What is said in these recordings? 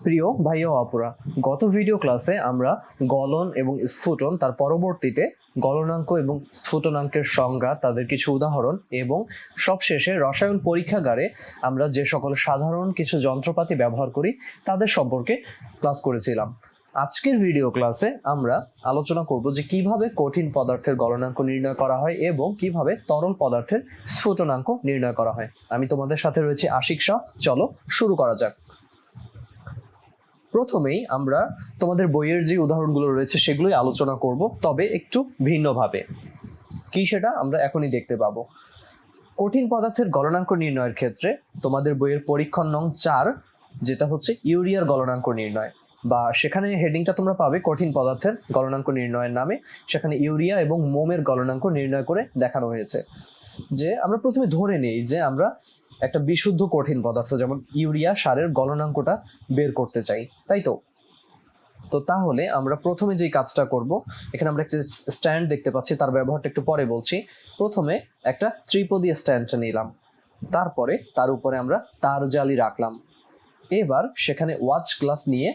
প্রিয় ভাই ও অপুরা, গত ভিডিও ক্লাসে আমরা গলন এবং স্ফুটন, তার পরবর্তীতে গলনাঙ্ক এবং স্ফুটনাঙ্কের সংজ্ঞা, তাদের কিছু উদাহরণ এবং সবশেষে রসায়ন পরীক্ষাগারে আমরা যে সকল সাধারণ কিছু যন্ত্রপাতি ব্যবহার করি তাদের সম্পর্কে ক্লাস করেছিলাম। আজকের ভিডিও ক্লাসে আমরা আলোচনা করব যে কিভাবে কঠিন পদার্থের গলনাঙ্ক নির্ণয় করা হয় এবং কিভাবে তরল পদার্থের স্ফুটনাঙ্ক নির্ণয় করা হয়। আমি তোমাদের সাথে রয়েছি আশিক শাহ। চলো শুরু করা যাক। প্রথমেই আমরা তোমাদের বইয়ের যে উদাহরণগুলো রয়েছে সেগুলোই আলোচনা করব, তবে একটু ভিন্নভাবে। কি সেটা আমরা এখনই দেখতে পাবো। কঠিন পদার্থের গলনাঙ্ক নির্ণয়ের ক্ষেত্রে তোমাদের বইয়ের পরীক্ষণ নং 4, যেটা হচ্ছে ইউরিয়ার গলনাঙ্ক নির্ণয়, বা সেখানে হেডিংটা তোমরা পাবে কঠিন পদার্থের গলনাঙ্ক নির্ণয়ের নামে। সেখানে ইউরিয়া এবং মোমের গলনাঙ্ক নির্ণয় করে দেখানো হয়েছে। যে আমরা প্রথমে ধরে নেই যে আমরা একটা বিশুদ্ধ কঠিন পদার্থ যেমন ইউরিয়া সারের গলনাঙ্কটা বের করতে চাই, তাই তো। তাহলে আমরা প্রথমে যে কাজটা করব, এখানে আমরা একটা স্ট্যান্ড দেখতে পাচ্ছি, তার ব্যবহারটা একটু পরে বলছি। প্রথমে একটা ত্রিপদী স্ট্যান্ডটা নিলাম, তারপরে তার উপরে আমরা তার জালি রাখলাম। এবার সেখানে ওয়াচ গ্লাস নিয়ে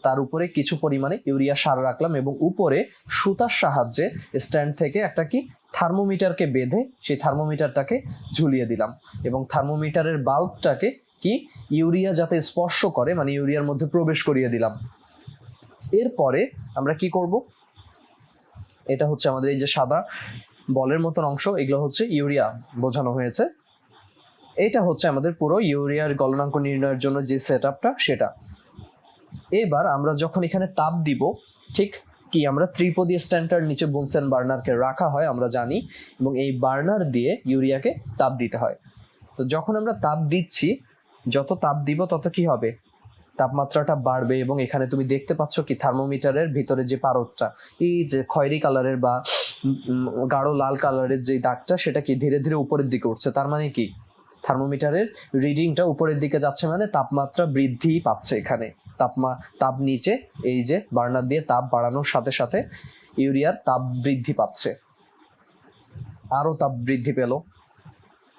তার উপরে কিছু পরিমাণে ইউরিয়া সার রাখলাম এবং উপরে সুতার সাহায্যে স্ট্যান্ড থেকে একটা কি থার্মোমিটারকে বেঁধে সেই থার্মোমিটারটাকে ঝুলিয়ে দিলাম এবং থার্মোমিটারের বাল্বটাকে কি ইউরিয়া যাতে স্পর্শ করে, মানে ইউরিয়ার মধ্যে প্রবেশ করিয়ে দিলাম। এরপরে আমরা কি করব, এটা হচ্ছে আমাদের এই যে সাদা বলের মতন অংশ, এগুলো হচ্ছে ইউরিয়া বোঝানো হয়েছে। এটা হচ্ছে আমাদের পুরো ইউরিয়ার গলনাঙ্ক নির্ণয়ের জন্য যে সেটআপটা সেটা। এবার আমরা যখন এখানে তাপ দিব, ঠিক কি আমরা ত্রিপদী স্ট্যান্ডার্ড নিচে বুনসেন বার্নারকে রাখা হয় আমরা জানি, এবং এই বার্নার দিয়ে ইউরিয়াকে তাপ দিতে হয়। তো যখন আমরা তাপ দিচ্ছি, যত তাপ দিব তত কি হবে, তাপমাত্রাটা বাড়বে। এবং এখানে তুমি দেখতে পাচ্ছ কি থার্মোমিটারের ভিতরে যে পারদটা, এই যে খয়েরি কালারের বা গাঢ় লাল কালারের যে দাগটা, সেটা কি ধীরে ধীরে উপরের দিকে উঠছে। তার মানে কি থার্মোমিটারের রিডিংটা উপরের দিকে যাচ্ছে, মানে তাপমাত্রা বৃদ্ধি পাচ্ছে। এখানে তাপ নিচে এই যে বার্নার দিয়ে তাপ বাড়ানোর সাথে সাথে ইউরিয়ার তাপ বৃদ্ধি পাচ্ছে, আরো তাপ বৃদ্ধি পেল।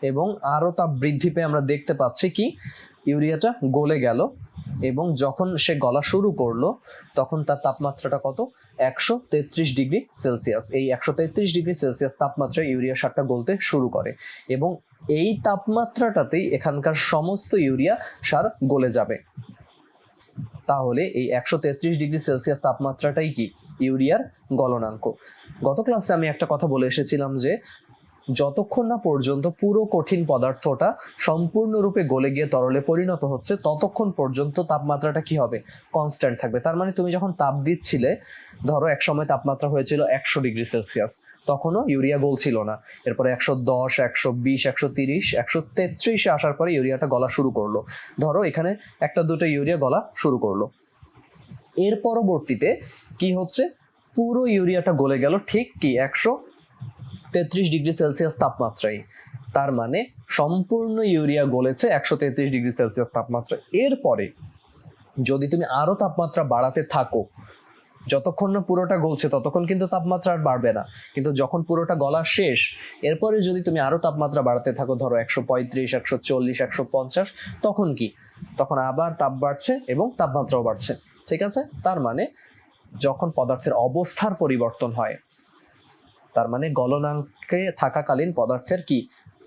এবং আরো তাপ বৃদ্ধি পেয়ে আমরা দেখতে পাচ্ছি কি ইউরিয়াটা গলে গেল, এবং যখন সে গলা শুরু করলো তখন তার তাপমাত্রাটা কত, 133 ডিগ্রি সেলসিয়াস। এই 133 ডিগ্রি সেলসিয়াস তাপমাত্রায় ইউরিয়া সারটা গলতে শুরু করে, এবং এই তাপমাত্রাটাতেই এখানকার সমস্ত ইউরিয়া সার গলে যাবে। তাহলে এই 133 ডিগ্রি সেলসিয়াস তাপমাত্রাটাই কি ইউরিয়ার গলনাঙ্ক। গত ক্লাসে আমি একটা কথা বলে এসেছিলাম যে যতক্ষণ না পর্যন্ত পুরো কঠিন পদার্থটা সম্পূর্ণরূপে গলে গিয়ে তরলে পরিণত হচ্ছে, ততক্ষণ পর্যন্ত তাপমাত্রাটা কি হবে, কনস্ট্যান্ট থাকবে। তার মানে তুমি যখন তাপ দিচ্ছিলে, ধরো এক সময় তাপমাত্রা হয়েছিল 100 ডিগ্রি সেলসিয়াস, তখনও ইউরিয়া গলছিল না। এরপরে 110, 120, 130, 133-এ আসার পরে ইউরিয়াটা গলা শুরু করলো। ধরো এখানে একটা দুটো ইউরিয়া গলা শুরু করলো। এর পরবর্তীতে কি হচ্ছে, পুরো ইউরিয়াটা গলে গেল ঠিক কি 133 ডিগ্রি সেলসিয়াস তাপমাত্রায়। তার মানে সম্পূর্ণ ইউরিয়া গলেছে 133 ডিগ্রি সেলসিয়াস তাপমাত্রা। এরপরে যদি তুমি আরো তাপমাত্রা বাড়াতে থাকো, যতক্ষণ না পুরোটা গলছে ততক্ষণ কিন্তু তাপমাত্রা আর বাড়বে না, কিন্তু যখন পুরোটা গলা শেষ, এরপরে যদি তুমি আরো তাপমাত্রা বাড়াতে থাকো, ধরো 135, 140, 150, তখন কি, তখন আবার তাপ বাড়ছে এবং তাপমাত্রাও বাড়ছে। ঠিক আছে, তার মানে যখন পদার্থের অবস্থার পরিবর্তন হয়, তার মানে গলনাঙ্কে থাকাকালীন পদার্থের কি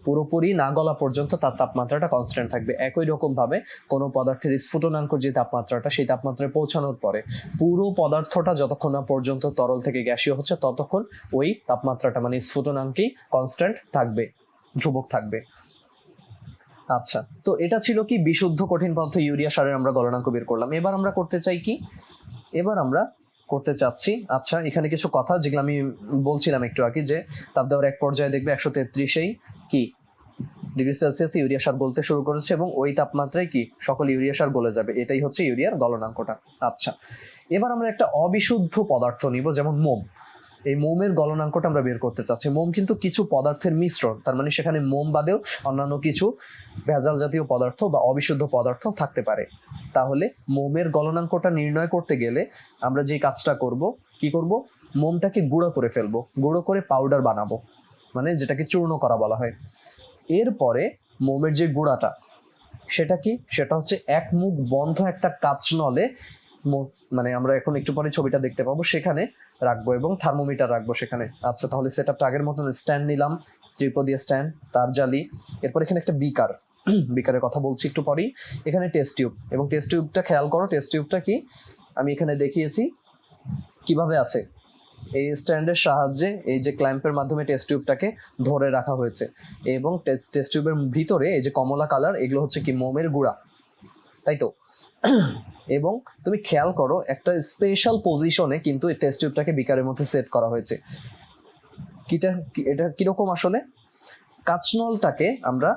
পুরোপুরি না গলা পর্যন্ত তার তাপমাত্রাটা কনস্ট্যান্ট থাকবে। একই রকম ভাবে কোনো পদার্থের স্ফুটনাঙ্ক যে তাপমাত্রাটা, সেই তাপমাত্রায় পৌঁছানোর পরে পুরো পদার্থটা যতক্ষণ না পর্যন্ত তরল থেকে গ্যাসীয় হচ্ছে, ততক্ষণ ওই তাপমাত্রাটা মানে স্ফুটনাঙ্কেই কনস্ট্যান্ট থাকবে, ধ্রুবক থাকবে। আচ্ছা, তো এটা ছিল কি বিশুদ্ধ কঠিন পদার্থ ইউরিয়া সারের আমরা গলনাঙ্ক বের করলাম। এবার আমরা করতে চাই কি, এবার আমরা করতে চাচ্ছি, আচ্ছা এখানে কিছু কথা যেগুলো আমি বলছিলাম একটু আগে, যে তাপ দেওয়ার এক পর্যায়ে দেখবে 133-এই কি ডিগ্রি সেলসিয়াস ইউরিয়া সার গলতে শুরু করেছে, এবং ওই তাপমাত্রায় কি সকল ইউরিয়া সার গলে যাবে। এটাই হচ্ছে ইউরিয়ার গলনাঙ্কটা। আচ্ছা, এবার আমরা একটা অবিশুদ্ধ পদার্থ নিব, যেমন মোম। এই মোমের গলনাঙ্কটা আমরা বের করতে চাচ্ছি। মোম কিন্তু কিছু পদার্থের মিশ্রণ, তার মানে সেখানে মোম বাদেও অন্যান্য কিছু ভেজাল জাতীয় পদার্থ বা অবিশুদ্ধ পদার্থ থাকতে পারে। তাহলে মোমের গলনাঙ্কটা নির্ণয় করতে গেলে আমরা যে কাজটা করব, কি করব, মোমটাকে গুঁড়ো করে ফেলবো, গুঁড়ো করে পাউডার বানাবো, মানে যেটাকে চূর্ণ করা বলা হয়। এরপরে মোমের যে গুঁড়াটা, সেটা কি? সেটা হচ্ছে এক মুখ বন্ধ একটা কাঁচ নলে, মানে আমরা এখন একটু পরে ছবিটা দেখতে পাবো, সেখানে রাখবো এবং থার্মোমিটার রাখবো সেখানে। আচ্ছা, তাহলে সেট আপটা আগের মতন, স্ট্যান্ড নিলাম, ত্রিপদীয় স্ট্যান্ড, তার জালি, এরপর এখানে একটা বিকার, বিকারের কথা বলছি একটু পরেই। এখানে টেস্ট টিউব, এবং টেস্ট টিউবটা খেয়াল করো, টেস্ট টিউবটা কি আমি এখানে দেখিয়েছি কিভাবে আছে। এই স্ট্যান্ডের সাহায্যে এই যে ক্ল্যাম্পের মাধ্যমে টেস্ট টিউবটাকে ধরে রাখা হয়েছে, এবং টেস্ট টিউবের ভিতরে এই যে কমলা কালার, এগুলো হচ্ছে কি মোমের গুঁড়া, তাই তো? এবং তুমি খেয়াল করো একটা স্পেশাল পজিশনে কিন্তু এই টেস্ট টিউবটাকে বিকারের মধ্যে সেট করা হয়েছে। এটা কিরকম আসলে? কাচনলটাকে আমরা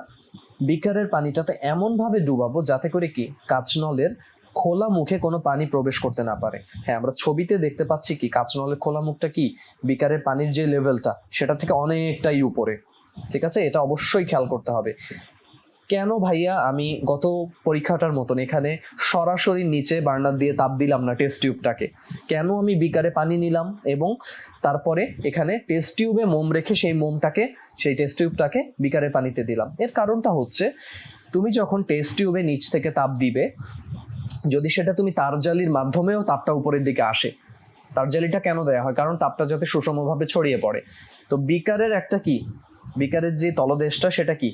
বিকারের পানিটাতে এমন ভাবে ডুবাবো যাতে করে কি কাচনলের খোলা মুখে কোনো পানি প্রবেশ করতে না পারে। হ্যাঁ, আমরা ছবিতে দেখতে পাচ্ছি কি কাচনলের খোলা মুখটা কি বিকারের পানির যে লেভেলটা সেটা থেকে অনেকটাই উপরে, ঠিক আছে? এটা অবশ্যই খেয়াল করতে হবে। কেন ভাইয়া আমি গত পরীক্ষাটার মতন এখানে সরাসরি নিচে বার্নার দিয়ে তাপ দিলাম না টেস্ট টিউবটাকে? কেন আমি বিকারে পানি নিলাম এবং তারপরে এখানে টেস্ট টিউবে মোম রেখে সেই টেস্ট টিউবটাকে বিকারের পানিতে দিলাম? এর কারণটা হচ্ছে, তুমি যখন টেস্ট টিউবে নিচ থেকে তাপ দিবে, যদি সেটা তুমি তার জালির মাধ্যমেও তাপটা উপরের দিকে আসে, তার জালিটা কেন দেওয়া হয়? কারণ তাপটা যাতে সুষমভাবে ছড়িয়ে পড়ে। তো বিকারের যে তলদেশটা সেটা কি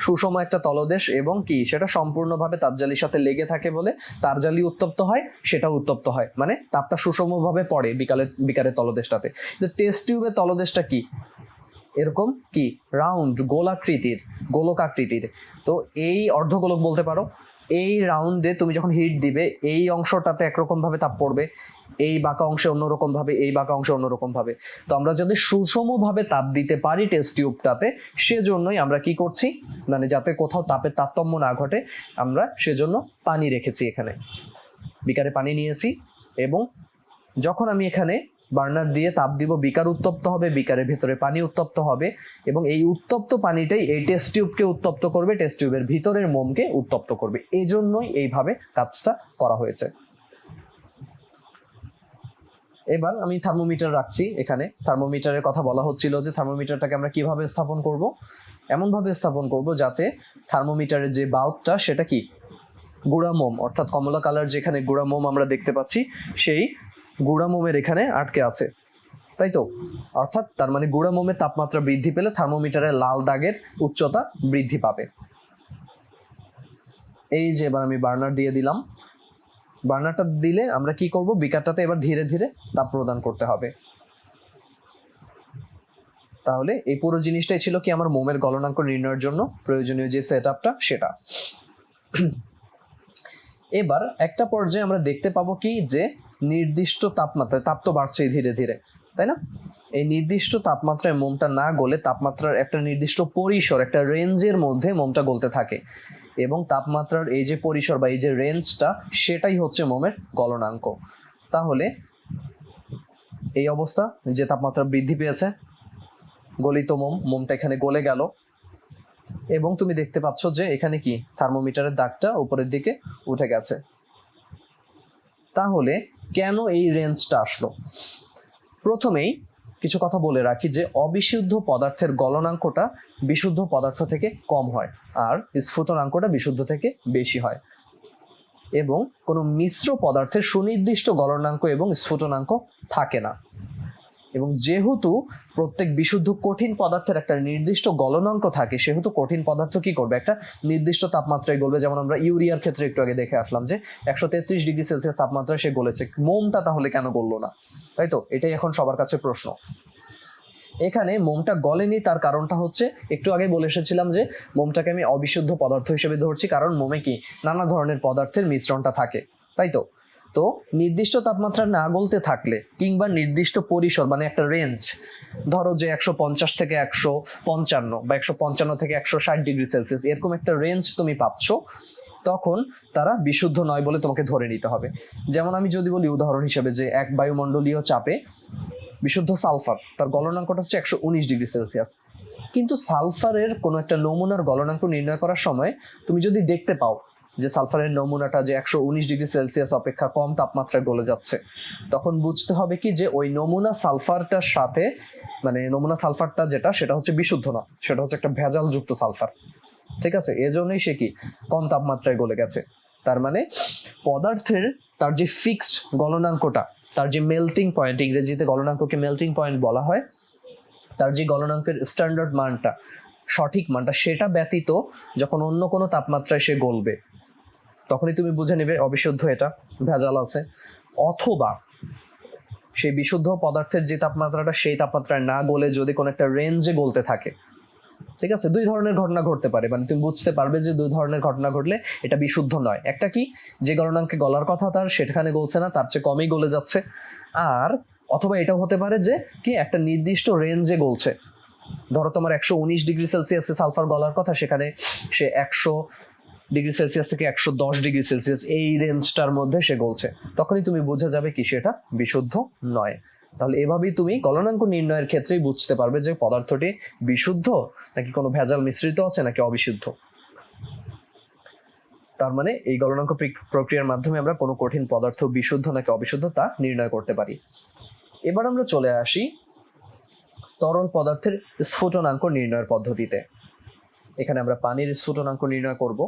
সুষম একটা তলদেশ, এবং কি সেটা সম্পূর্ণভাবে তাপজালির সাথে লেগে থাকে বলে তার জালি উত্তপ্ত হয়, সেটা উত্তপ্ত হয়, মানে তাপটা সুষমভাবে পড়ে বিকারের তলদেশটাতে। টেস্ট টিউবের তলদেশটা কি এরকম কি রাউন্ড, গোলক আকৃতির। তো এই অর্ধগোলক বলতে পারো। এই রাউন্ডে তুমি যখন হিট দিবে, এই অংশটাতে একরকম ভাবে তাপ পড়বে, এই বাঁকা অংশে অন্যরকম ভাবে, এই বাঁকা অংশে অন্যরকম ভাবে। তো আমরা যদি সুষমভাবে তাপ দিতে পারি টেস্ট টিউবটাতে, সেজন্যই আমরা কি করছি, মানে যাতে কোথাও তাপের তারতম্য না ঘটে, আমরা সেজন্য পানি রেখেছি। এখানে বিকারে পানি নিয়েছি, এবং যখন আমি এখানে বার্নার দিয়ে তাপ দিব, বিকার উত্তপ্ত হবে, বিকারের ভেতরে পানি উত্তপ্ত হবে, এবং এই উত্তপ্ত পানিটাই এই টেস্ট টিউবকে উত্তপ্ত করবে, টেস্ট টিউবের ভিতরের মোমকে উত্তপ্ত করবে। এই জন্যই এইভাবে কাজটা করা হয়েছে। এবার আমি থার্মোমিটার রাখছি এখানে। থার্মোমিটারের কথা বলা হচ্ছিল যে থার্মোমিটারটাকে আমরা কিভাবে স্থাপন করব? এমন ভাবে স্থাপন করব যাতে থার্মোমিটারের যে বাল্বটা সেটা কি গুঁড়া মোম, অর্থাৎ কমলা কালার যেখানে গুঁড়া মোম আমরা দেখতে পাচ্ছি, সেই গুঁড়া মোমের এখানে আটকে আছে, তাই তো? অর্থাৎ তার মানে গুঁড়া মোমের তাপমাত্রা বৃদ্ধি পেলে থার্মোমিটারের লাল দাগের উচ্চতা বৃদ্ধি পাবে। এই যে এবার আমি বার্নার দিয়ে দিলাম। বার্নারটা দিলে আমরা কি করব, বিকারটাতে এবার ধীরে ধীরে তাপ প্রদান করতে হবে। তাহলে এই পুরো জিনিসটাই ছিল কি আমার মোমের গলনাঙ্ক নির্ণয়ের জন্য প্রয়োজনীয় যে সেট আপটা সেটা। এবার একটা পর্যায়ে আমরা দেখতে পাবো কি যে নির্দিষ্ট তাপমাত্রায়, তাপ তো বাড়ছেই ধীরে ধীরে, তাই না? এই নির্দিষ্ট তাপমাত্রায় মোমটা না গলে তাপমাত্রার একটা নির্দিষ্ট পরিসর, একটা রেঞ্জের মধ্যে মোমটা গলতে থাকে, এবং তাপমাত্রার এই যে পরিসর বা এই যে রেঞ্জটা, সেটাই হচ্ছে মোমের গলনাঙ্ক। তাহলে এই অবস্থা, যে তাপমাত্রা বৃদ্ধি পেয়েছে, গলিত মোমটা এখানে গলে গেল, এবং তুমি দেখতে পাচ্ছ যে এখানে কি থার্মোমিটারের দাগটা উপরের দিকে উঠে গেছে। তাহলে কেন এই রেঞ্জটা আসলো? প্রথমেই কিছু কথা বলে রাখি যে অবিশুদ্ধ পদার্থের গলনাঙ্কটা বিশুদ্ধ পদার্থ থেকে কম হয়, আর স্ফুটনাঙ্কটা বিশুদ্ধ থেকে বেশি হয়, এবং কোনো মিশ্র পদার্থের সুনির্দিষ্ট গলনাঙ্ক এবং স্ফুটনাঙ্ক থাকে না। এবং যেহেতু প্রত্যেক বিশুদ্ধ কঠিন পদার্থের একটা নির্দিষ্ট গলনাঙ্ক থাকে, সেহেতু কঠিন পদার্থ কি করবে, একটা নির্দিষ্ট তাপমাত্রায় গলবে। যেমন আমরা ইউরিয়ার ক্ষেত্রে একটু আগে দেখে আসলাম যে 133 ডিগ্রি সেলসিয়াস তাপমাত্রায় সে গলেছে, মোমটা তাহলে কেন গললো না? তাই তো, এটাই এখন সবার কাছে প্রশ্ন। এখানে মোমটা গলেনি, তার কারণটা হচ্ছে একটু আগে বলে এসেছিলাম যে মোমটাকে আমি অবিশুদ্ধ পদার্থ হিসেবে ধরছি, কারণ মোমে কি নানা ধরনের পদার্থের মিশ্রণটা থাকে, তাই তো? তো নির্দিষ্ট তাপমাত্রা না গলতে থাকলে, কিংবা নির্দিষ্ট পরিসর মানে একটা রেঞ্জ, ধরো যে 150 থেকে 155 বা 155 থেকে 160 ডিগ্রি সেলসিয়াস, এরকম একটা রেঞ্জ তুমি পাচ্ছ, তখন তারা বিশুদ্ধ নয় বলে তোমাকে ধরে নিতে হবে। যেমন আমি যদি বলি উদাহরণ হিসেবে যে এক বায়ুমণ্ডলীয় চাপে বিশুদ্ধ সালফার, তার গলনাঙ্কটা হচ্ছে 119 ডিগ্রি সেলসিয়াস, কিন্তু সালফারের কোনো একটা নমুনার গলনাঙ্ক নির্ণয় করার সময় তুমি যদি দেখতে পাও যে সালফারের নমুনাটা যে 119 ডিগ্রি সেলসিয়াস অপেক্ষা কম তাপমাত্রায় গলে যাচ্ছে, তখন বুঝতে হবে কি যে ওই নমুনা সালফারটার সাথে, মানে নমুনা সালফারটা যেটা, সেটা হচ্ছে বিশুদ্ধ না, সেটা হচ্ছে একটা ভেজালযুক্ত সালফার। ঠিক আছে, এজন্যই সে কি কম তাপমাত্রায় গলে গেছে। তার মানে পদার্থের তার যে ফিক্সড গলনাঙ্কটা, তার যে মেল্টিং পয়েন্ট, ইংরেজিতে গলনাঙ্ককে মেল্টিং পয়েন্ট বলা হয়, তার যে গলনাঙ্কের স্ট্যান্ডার্ড মানটা, সঠিক মানটা, সেটা ব্যতীত যখন অন্য কোনো তাপমাত্রায় সে গলবে তখনই তুমি বুঝে নেবে অবিশুদ্ধ, এটা ভেজাল আছে। অথবা সেই বিশুদ্ধ পদার্থের যে তাপমাত্রাটা, সেই তাপমাত্রায় না গলে যদি কোনো একটা রেঞ্জে গলতে থাকে, ঠিক আছে, দুই ধরনের ঘটনা ঘটতে পারে, মানে তুমি বুঝতে পারবে যে দুই ধরনের ঘটনা ঘটলে এটা বিশুদ্ধ নয়। একটা কি, যে গলনাঙ্কে গলার কথা তার সেখানে গলছে না, তার চেয়ে কমই গলে যাচ্ছে। আর অথবা এটাও হতে পারে যে কি একটা নির্দিষ্ট রেঞ্জে গলছে, ধরো তোমার 119°C সালফার গলার কথা, সেখানে সে 100°C থেকে 110°C এই রেঞ্জটার মধ্যে সে গলছে, তখনই তুমি বুঝে যাবে কি সেটা বিশুদ্ধ নয়। তাহলে এভাবেই তুমি গলনাঙ্ক নির্ণয়ের ক্ষেত্রেই বুঝতে পারবে যে পদার্থটি বিশুদ্ধ নাকি কোনো ভেজাল মিশ্রিত আছে নাকি অবিশুদ্ধ। তার মানে এই গলনাঙ্ক প্রক্রিয়ার মাধ্যমে আমরা কোনো কঠিন পদার্থ বিশুদ্ধ নাকি অবিশুদ্ধ তা নির্ণয় করতে পারি। এবার আমরা চলে আসি তরল পদার্থের স্ফুটনাঙ্ক নির্ণয়ের পদ্ধতিতে। এখানে আমরা পানির স্ফুটনাঙ্ক নির্ণয় করব।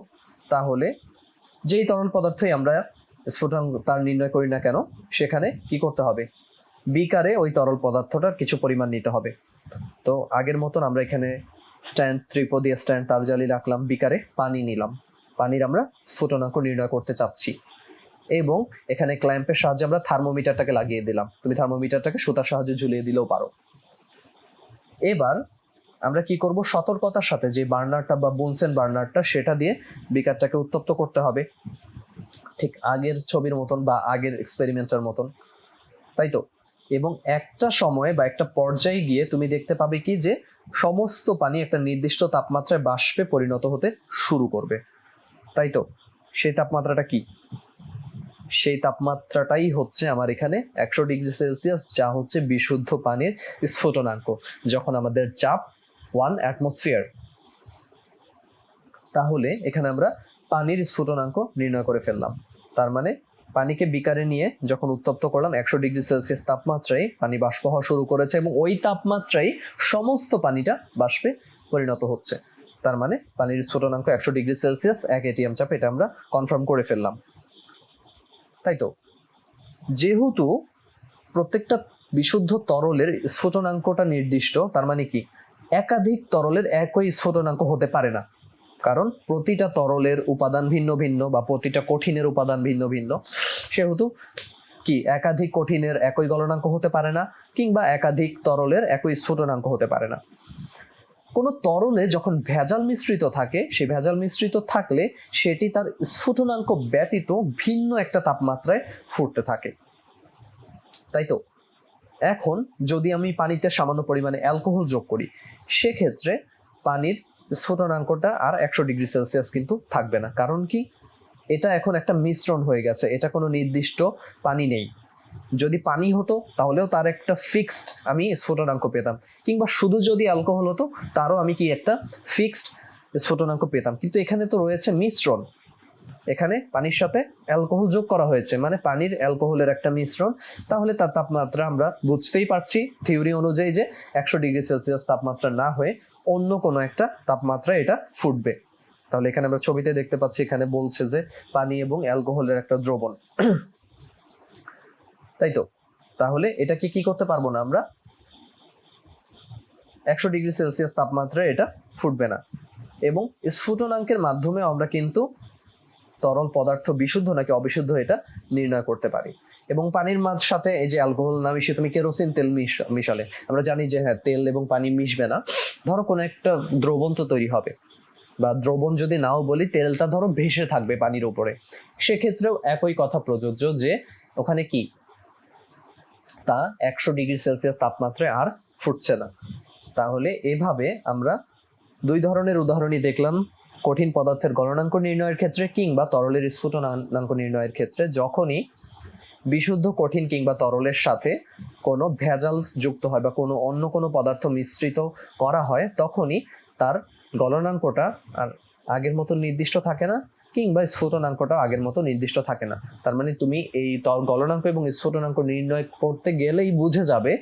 তাহলে যেই তরল পদার্থই আমরা স্ফুটনাঙ্ক তার নির্ণয় করি না কেন, সেখানে কি করতে হবে, বিকারে ওই তরল পদার্থটার কিছু পরিমাণ নিতে হবে। তো আগের মতন আমরা এখানে স্ট্যান্ড, ত্রিপদী স্ট্যান্ড, তার জালি রাখলাম, বিকারে পানি নিলাম, পানির আমরা স্ফুটনাঙ্ক নির্ণয় করতে চাচ্ছি। এবং এখানে ক্ল্যাম্পের সাহায্যে আমরা থার্মোমিটারটাকে লাগিয়ে দিলাম, তুমি থার্মোমিটারটাকে সুতার সাহায্যে ঝুলিয়ে দিলেও পারো। এবার আমরা কি করব, সতর্কতার সাথে যে বার্নারটা বা বুনসেন বার্নারটা, সেটা দিয়ে বিকারটাকে উত্তপ্ত করতে হবে, ঠিক আগের ছবির মতন বা আগের এক্সপেরিমেন্টের মতন, তাই তো। এবং একটা সময়ে বা একটা পর্যায়ে গিয়ে তুমি দেখতে পাবে কি যে সমস্ত পানি একটা নির্দিষ্ট তাপমাত্রায় বাষ্পে পরিণত হতে শুরু করবে, তাই তো। সেই তাপমাত্রাটা কি, সেই তাপমাত্রাটাই হচ্ছে আমার এখানে 100°C, যা হচ্ছে বিশুদ্ধ পানির স্ফুটনাঙ্ক যখন আমাদের চাপ 1 atmosphere। তাহলে এখানে আমরা পানির স্ফুটনাঙ্ক নির্ণয় করে ফেললাম। তার মানে পানিকে বিকারে নিয়ে যখন উত্তপ্ত করলাম 100°C তাপমাত্রায় পানি বাষ্প হওয়া শুরু করেছে, এবং ওই তাপমাত্রায় সমস্ত পানিটা বাষ্পে পরিণত হচ্ছে। তার মানে পানির স্ফুটনাঙ্ক 100°C, 1 atm চাপ, এটা আমরা কনফার্ম করে ফেললাম, তাই তো। যেহেতু প্রত্যেকটা বিশুদ্ধ তরলের স্ফুটনাঙ্কটা নির্দিষ্ট, তার মানে কি একাধিক তরলের একই স্ফুটনাঙ্ক হতে পারে না, কারণ প্রতিটা তরলের উপাদান ভিন্ন ভিন্ন বা প্রতিটা কঠিনের উপাদান ভিন্ন ভিন্ন, সেহেতু কি একাধিক কঠিনের একই গলনাঙ্ক হতে পারে না, কিংবা একাধিক তরলের একই স্ফুটনাঙ্ক হতে পারে না। কোনো তরলে যখন ভেজাল মিশ্রিত থাকে, সেই ভেজাল মিশ্রিত থাকলে সেটি তার স্ফুটনাঙ্ক ব্যতীত ভিন্ন একটা তাপমাত্রায় ফুটতে থাকে, তাই তো। এখন যদি আমি পানিতে সামান্য পরিমাণে অ্যালকোহল যোগ করি, সেক্ষেত্রে পানির স্ফুটনাঙ্কটা আর 100°C কিন্তু থাকবে না। কারণ কি, এটা এখন একটা মিশ্রণ হয়ে গেছে, এটা কোনো নির্দিষ্ট পানি নেই। যদি পানি হতো তাহলেও তার একটা ফিক্সড আমি স্ফুটনাঙ্ক পেতাম, কিংবা শুধু যদি অ্যালকোহল হতো তারও আমি কি একটা ফিক্সড স্ফুটনাঙ্ক পেতাম। কিন্তু এখানে তো রয়েছে মিশ্রণ, এখানে পানির সাথে অ্যালকোহল যোগ করা হয়েছে, মানে পানির অ্যালকোহলের একটা মিশ্রণ। তাহলে তার তাপমাত্রা আমরা বুঝতেই পারছি থিওরি অনুযায়ী যে 100°C তাপমাত্রা না হয়ে অন্য কোনো একটা তাপমাত্রা এটা ফুটবে। তাহলে এখানে আমরা ছবিতে দেখতে পাচ্ছি, এখানে বলছে যে পানি এবং অ্যালকোহলের একটা দ্রবণ, তাই তো। তাহলে এটাকে কি করতে পারবো না, আমরা 100°C তাপমাত্রায় এটা ফুটবে না। এবং স্ফুটনাঙ্কের মাধ্যমে আমরা কিন্তু তরল পদার্থ বিশুদ্ধ নাকি অবিশুদ্ধ এটা নির্ণয় করতে পারি। এবং পানির সাথে এই যে অ্যালকোহল না মিশিয়ে তুমি কেরোসিন তেল মিশালে, আমরা জানি যে হ্যাঁ, তেল এবং পানি মিশবে না, ধরো কোনো একটা দ্রবণ তো তৈরি হবে, বা দ্রবণ যদি নাও বলি, তেলটা ধরো ভেসে থাকবে পানির উপরে, সেক্ষেত্রেও একই কথা প্রযোজ্য যে ওখানে কি তা 100°C তাপমাত্রায় আর ফুটছে না। তাহলে এভাবে আমরা দুই ধরনের উদাহরণই দেখলাম, কঠিন পদার্থের গলনাঙ্ক নির্ণয়ের ক্ষেত্রে কিংবা তরলের স্ফুটনাঙ্ক নির্ণয়ের ক্ষেত্রে। যখনই বিশুদ্ধ কঠিন কিংবা তরলের সাথে কোনো ভেজাল যুক্ত হয় বা কোনো অন্য কোনো পদার্থ মিশ্রিত করা হয়, তখনই তার গলনাঙ্কটা আর আগের মতো নির্দিষ্ট থাকে না, কিংবা স্ফুটনাঙ্কটা আগের মতো নির্দিষ্ট থাকে না। তার মানে তুমি এই গলনাঙ্ক এবং স্ফুটনাঙ্ক নির্ণয় করতে গেলেই বুঝে যাবে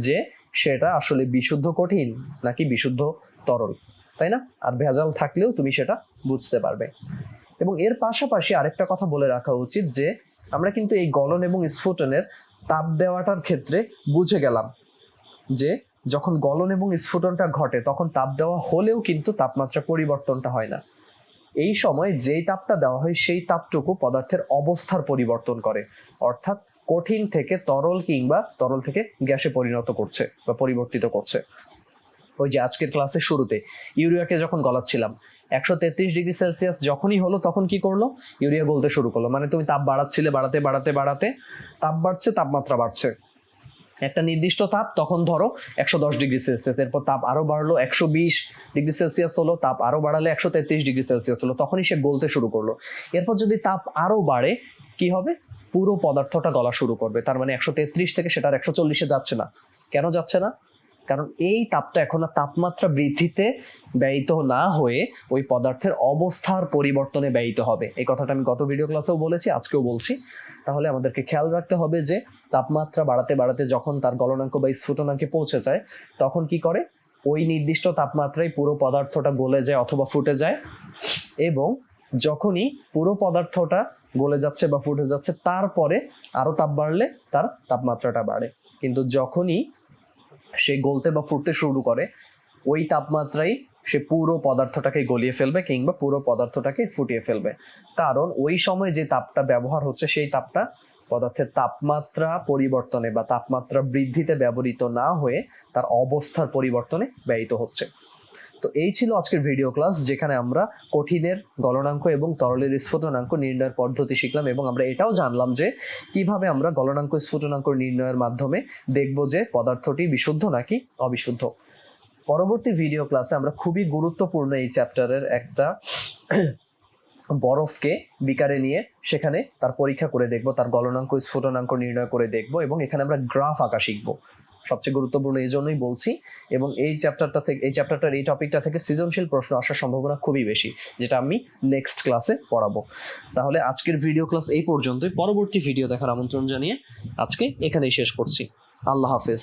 যে সেটা আসলে বিশুদ্ধ কঠিন নাকি বিশুদ্ধ তরল। তাই না? আর ভেজাল থাকলেও তুমি সেটা বুঝতে পারবে। এবং এর পাশাপাশি আরেকটা কথা বলে রাখা উচিত যে আমরা কিন্তু এই গলন এবং স্ফুটনের তাপ দেওয়াটার ক্ষেত্রে বুঝে গেলাম যে যখন গলন এবং স্ফুটনটা ঘটে তখন তাপ দেওয়া হলেও কিন্তু তাপমাত্রা পরিবর্তনটা হয় না। এই সময় যেই তাপটা দেওয়া হয় সেই তাপটুকু পদার্থের অবস্থার পরিবর্তন করে, অর্থাৎ কঠিন থেকে তরল কিংবা তরল থেকে গ্যাসে পরিণত করছে বা পরিবর্তিত করছে। ওই যে আজকের ক্লাসের শুরুতে ইউরিয়াকে যখন গলাচ্ছিলাম 133°C যখনই হলো তখন কি করলো, ইউরিয়া গলতে শুরু করলো। মানে তুমি তাপ বাড়াচ্ছিলে, বাড়াতে বাড়াতে বাড়াতে তাপ বাড়ছে, তাপমাত্রা বাড়ছে। একটা নির্দিষ্ট তাপ তখন ধরো 110°C, এরপর তাপ আরো বাড়লো 120°C হলো, তাপ আরো বাড়ালে 133°C হলো, তখনই সে গলতে শুরু করলো। এরপর যদি তাপ আরো বাড়ে কি হবে, পুরো পদার্থটা গলা শুরু করবে। তার মানে 133 থেকে সেটা 140-এ যাচ্ছে না। কেন যাচ্ছে না? কারণ এই তাপটা এখন আর তাপমাত্রা বৃদ্ধিতে ব্যয়িত না হয়ে ওই পদার্থের অবস্থার পরিবর্তনে ব্যয়িত হবে। এই কথাটা আমি গত ভিডিও ক্লাসেও বলেছি, আজকেও বলছি। তাহলে আমাদেরকে খেয়াল রাখতে হবে যে তাপমাত্রা বাড়াতে বাড়াতে যখন তার গলনাঙ্ক বা স্ফুটনাঙ্কে পৌঁছে যায় তখন কি করে, ওই নির্দিষ্ট তাপমাত্রায় পুরো পদার্থটা গলে যায় অথবা ফুটে যায়। এবং যখনই পুরো পদার্থটা গলে যাচ্ছে বা ফুটে যাচ্ছে তারপরে আরো তাপ বাড়লে তার তাপমাত্রাটা বাড়ে। কিন্তু যখনই সে গলতে বা ফুটতে শুরু করে ওই তাপমাত্রায় সে পুরো পদার্থটাকে গলিয়ে ফেলবে কিংবা পুরো পদার্থটাকে ফুটিয়ে ফেলবে। কারণ ওই সময় যে তাপটা ব্যবহার হচ্ছে সেই তাপটা পদার্থের তাপমাত্রা পরিবর্তনে বা তাপমাত্রা বৃদ্ধিতে ব্যবহৃত না হয়ে তার অবস্থার পরিবর্তনে ব্যয়িত হচ্ছে। তো এই ছিল আজকের ভিডিও ক্লাস, যেখানে আমরা কঠিনের গলনাঙ্ক এবং তরলের স্ফুটনাঙ্ক নির্ণয়ের পদ্ধতি শিখলাম এবং আমরা এটাও জানলাম যে কিভাবে আমরা গলনাঙ্ক স্ফুটনাঙ্ক নির্ণয়ের মাধ্যমে দেখব যে পদার্থটি বিশুদ্ধ নাকি অবিশুদ্ধ। পরবর্তী ভিডিও ক্লাসে আমরা খুবই গুরুত্বপূর্ণ এই চ্যাপ্টারের একটা বরফকে বিকারে নিয়ে সেখানে তার পরীক্ষা করে দেখব, তার গলনাঙ্ক স্ফুটনাঙ্ক নির্ণয় করে দেখব এবং এখানে আমরা গ্রাফ আঁকা শিখবো। সবচেয়ে গুরুত্বপূর্ণ এই জন্যই বলছি। এবং এই চ্যাপ্টারটার এই টপিকটা থেকে সৃজনশীল প্রশ্ন আসার সম্ভাবনা খুবই বেশি, যেটা আমি নেক্সট ক্লাসে পড়াবো। তাহলে আজকের ভিডিও ক্লাস এই পর্যন্তই। পরবর্তী ভিডিও দেখার আমন্ত্রণ জানিয়ে আজকে এখানেই শেষ করছি। আল্লাহ হাফেজ।